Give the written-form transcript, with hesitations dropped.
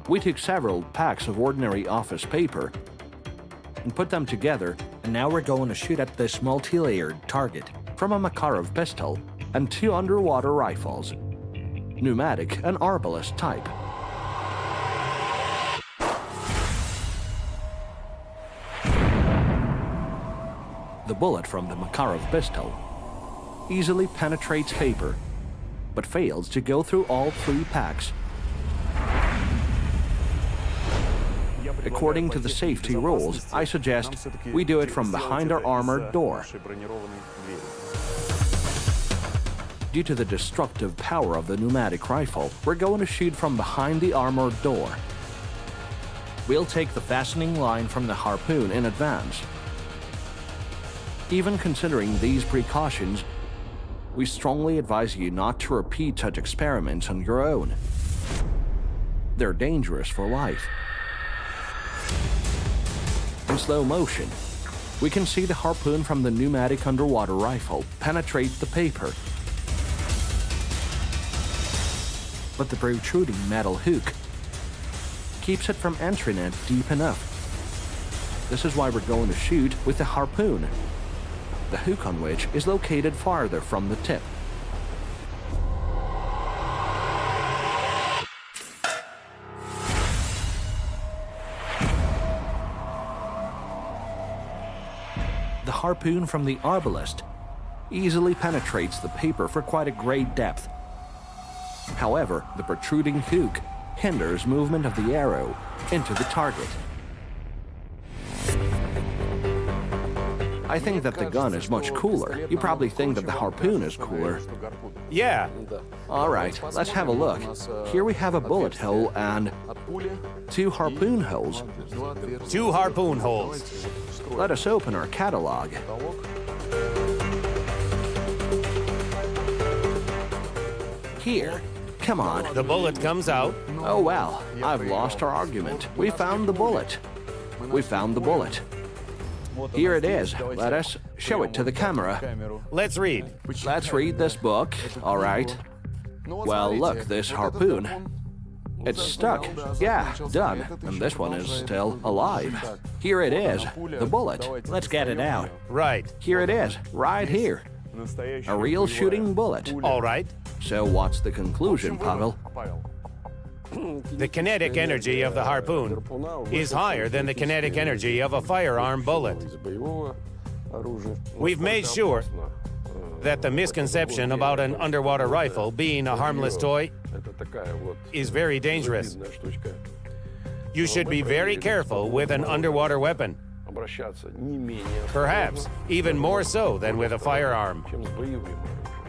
We took several packs of ordinary office paper and put them together, and now we're going to shoot at this multi-layered target from a Makarov pistol and 2 underwater rifles, pneumatic and arbalist type. The bullet from the Makarov pistol easily penetrates paper, but fails to go through all 3 packs. According to the safety rules, I suggest we do it from behind our armored door. Due to the destructive power of the pneumatic rifle, we're going to shoot from behind the armored door. We'll take the fastening line from the harpoon in advance. Even considering these precautions, we strongly advise you not to repeat such experiments on your own. They're dangerous for life. In slow motion, we can see the harpoon from the pneumatic underwater rifle penetrate the paper. But the protruding metal hook keeps it from entering it deep enough. This is why we're going to shoot with the harpoon, the hook on which is located farther from the tip. The harpoon from the arbalist easily penetrates the paper for quite a great depth. However, the protruding hook hinders movement of the arrow into the target. I think that the gun is much cooler. You probably think that the harpoon is cooler. Yeah. All right, let's have a look. Here we have a bullet hole and 2 harpoon holes. 2 harpoon holes. Let us open our catalog. Here, come on. The bullet comes out. Oh well, I've lost our argument. We found the bullet. We found the bullet. Here it is. Let us show it to the camera. Let's read. Let's read this book. All right. Well, look, this harpoon. It's stuck. Yeah, done. And this one is still alive. Here it is, the bullet. Let's get it out. Right. Here it is, right here. A real shooting bullet. All right. So what's the conclusion, Pavel? The kinetic energy of the harpoon is higher than the kinetic energy of a firearm bullet. We've made sure that the misconception about an underwater rifle being a harmless toy is very dangerous. You should be very careful with an underwater weapon. Perhaps even more so than with a firearm.